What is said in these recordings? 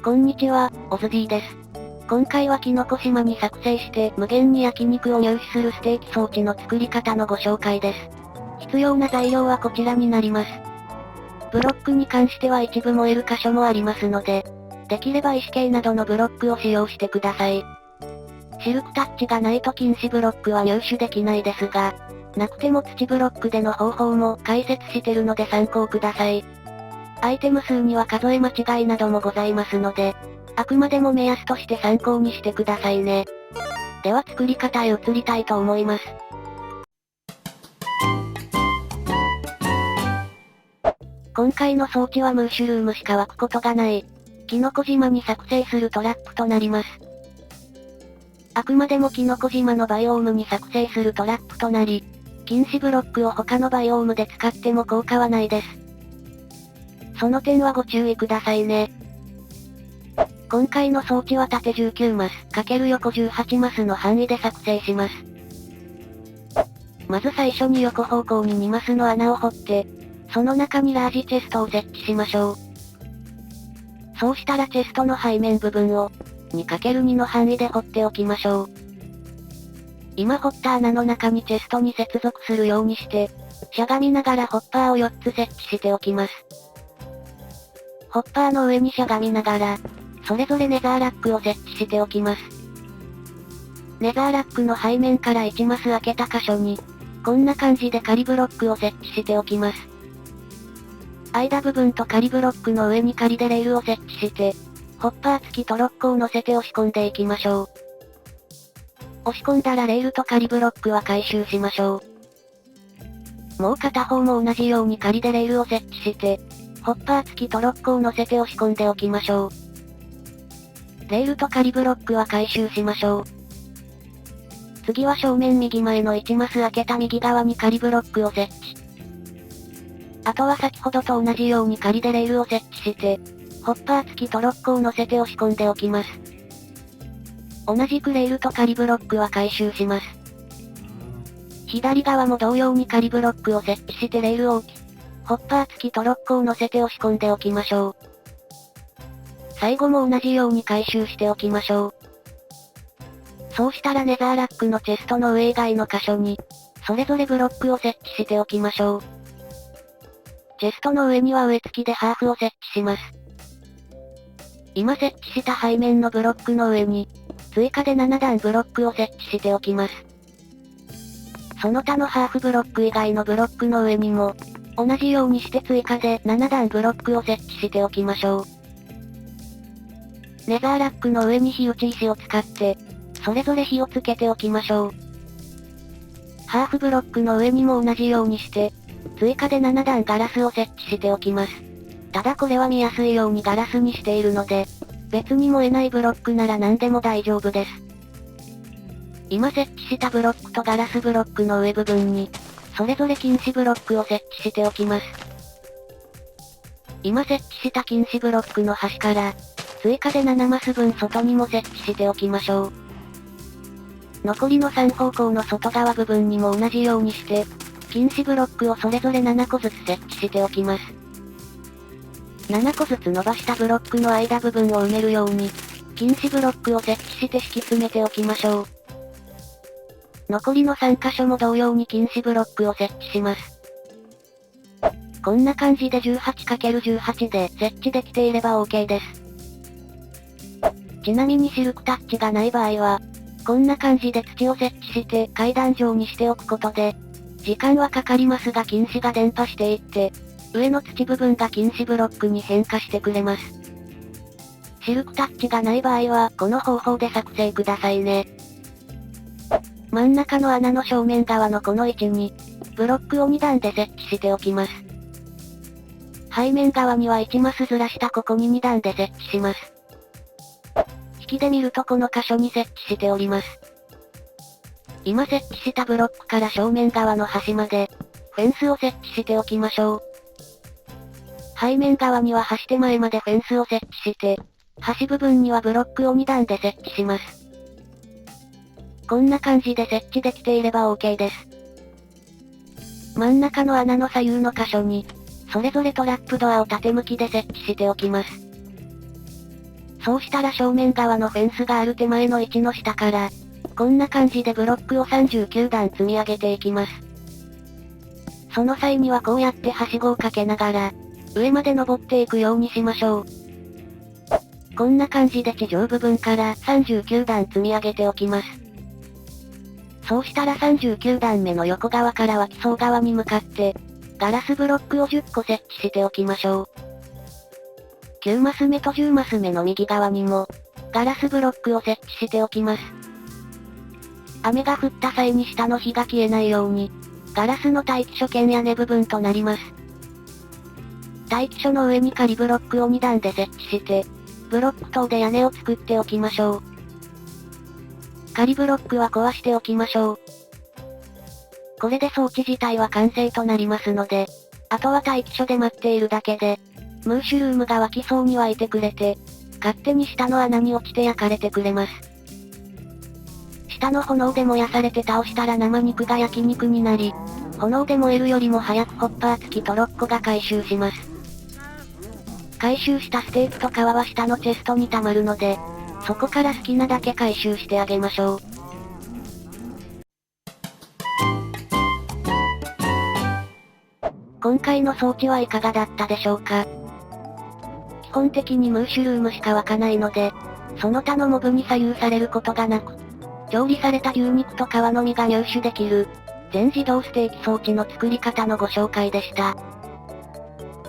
こんにちは、オズ D です。今回はキノコ島に作成して無限に焼肉を入手するステーキ装置の作り方のご紹介です。必要な材料はこちらになります。ブロックに関しては一部燃える箇所もありますので、できれば石系などのブロックを使用してください。シルクタッチがないと禁止ブロックは入手できないですが、なくても土ブロックでの方法も解説してるので参考ください。アイテム数には数え間違いなどもございますので、あくまでも目安として参考にしてくださいね。では作り方へ移りたいと思います。今回の装置はムーシュルームしか湧くことがない、キノコ島に作成するトラップとなります。あくまでもキノコ島のバイオームに作成するトラップとなり、禁止ブロックを他のバイオームで使っても効果はないです。その点はご注意くださいね。今回の装置は縦19マス×横18マスの範囲で作成します。まず最初に横方向に2マスの穴を掘って、その中にラージチェストを設置しましょう。そうしたらチェストの背面部分を 2×2 の範囲で掘っておきましょう。今掘った穴の中にチェストに接続するようにして、しゃがみながらホッパーを4つ設置しておきます。ホッパーの上にしゃがみながら、それぞれネザーラックを設置しておきます。ネザーラックの背面から1マス開けた箇所に、こんな感じで仮ブロックを設置しておきます。間部分と仮ブロックの上に仮でレールを設置して、ホッパー付きトロッコを乗せて押し込んでいきましょう。押し込んだらレールと仮ブロックは回収しましょう。もう片方も同じように仮でレールを設置して、ホッパー付きトロッコを乗せて押し込んでおきましょう。レールと仮ブロックは回収しましょう。次は正面右前の1マス開けた右側に仮ブロックを設置。あとは先ほどと同じように仮でレールを設置して、ホッパー付きトロッコを乗せて押し込んでおきます。同じくレールと仮ブロックは回収します。左側も同様に仮ブロックを設置してレールを置き、ホッパー付きトロッコを乗せて押し込んでおきましょう。最後も同じように回収しておきましょう。そうしたらネザーラックのチェストの上以外の箇所に、それぞれブロックを設置しておきましょう。チェストの上には上付きでハーフを設置します。今設置した背面のブロックの上に、追加で7段ブロックを設置しておきます。その他のハーフブロック以外のブロックの上にも、同じようにして追加で7段ブロックを設置しておきましょう。ネザーラックの上に火打ち石を使って、それぞれ火をつけておきましょう。ハーフブロックの上にも同じようにして、追加で7段ガラスを設置しておきます。ただこれは見やすいようにガラスにしているので、別に燃えないブロックなら何でも大丈夫です。今設置したブロックとガラスブロックの上部分に、それぞれ禁止ブロックを設置しておきます。今設置した禁止ブロックの端から、追加で7マス分外にも設置しておきましょう。残りの3方向の外側部分にも同じようにして、禁止ブロックをそれぞれ7個ずつ設置しておきます。7個ずつ伸ばしたブロックの間部分を埋めるように、禁止ブロックを設置して敷き詰めておきましょう。残りの3箇所も同様に禁止ブロックを設置します。こんな感じで 18×18 で設置できていれば OK です。ちなみにシルクタッチがない場合は、こんな感じで土を設置して階段状にしておくことで、時間はかかりますが禁止が伝播していって、上の土部分が禁止ブロックに変化してくれます。シルクタッチがない場合はこの方法で作成くださいね。真ん中の穴の正面側のこの位置に、ブロックを2段で設置しておきます。背面側には1マスずらしたここに2段で設置します。引きで見るとこの箇所に設置しております。今設置したブロックから正面側の端まで、フェンスを設置しておきましょう。背面側には端手前までフェンスを設置して、端部分にはブロックを2段で設置します。こんな感じで設置できていれば OK です。真ん中の穴の左右の箇所に、それぞれトラップドアを縦向きで設置しておきます。そうしたら正面側のフェンスがある手前の位置の下から、こんな感じでブロックを39段積み上げていきます。その際にはこうやってはしごをかけながら、上まで登っていくようにしましょう。こんな感じで地上部分から39段積み上げておきます。そうしたら39段目の横側からは基礎側に向かって、ガラスブロックを10個設置しておきましょう。9マス目と10マス目の右側にも、ガラスブロックを設置しておきます。雨が降った際に下の火が消えないように、ガラスの待機所兼屋根部分となります。待機所の上に仮ブロックを2段で設置して、ブロック等で屋根を作っておきましょう。仮ブロックは壊しておきましょう。これで装置自体は完成となりますので、あとは待機所で待っているだけで、ムーシュルームが湧きそうに湧いてくれて、勝手に下の穴に落ちて焼かれてくれます。下の炎で燃やされて倒したら生肉が焼肉になり、炎で燃えるよりも早くホッパー付きトロッコが回収します。回収したステーキと皮は下のチェストに溜まるので、そこから好きなだけ回収してあげましょう。今回の装置はいかがだったでしょうか。基本的にムーシュルームしか湧かないので、その他のモブに左右されることがなく、調理された牛肉と皮のみが入手できる、全自動ステーキ装置の作り方のご紹介でした。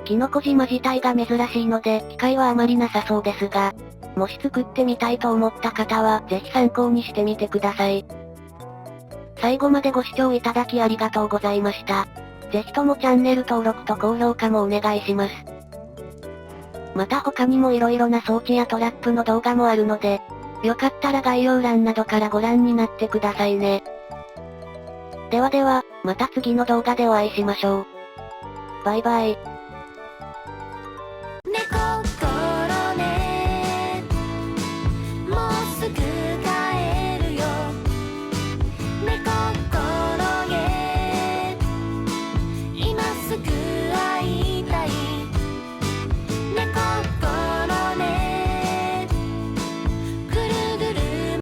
キノコ島自体が珍しいので、機会はあまりなさそうですが、もし作ってみたいと思った方は、ぜひ参考にしてみてください。最後までご視聴いただきありがとうございました。ぜひともチャンネル登録と高評価もお願いします。また他にも色々な装置やトラップの動画もあるので、よかったら概要欄などからご覧になってくださいね。ではでは、また次の動画でお会いしましょう。バイバイ。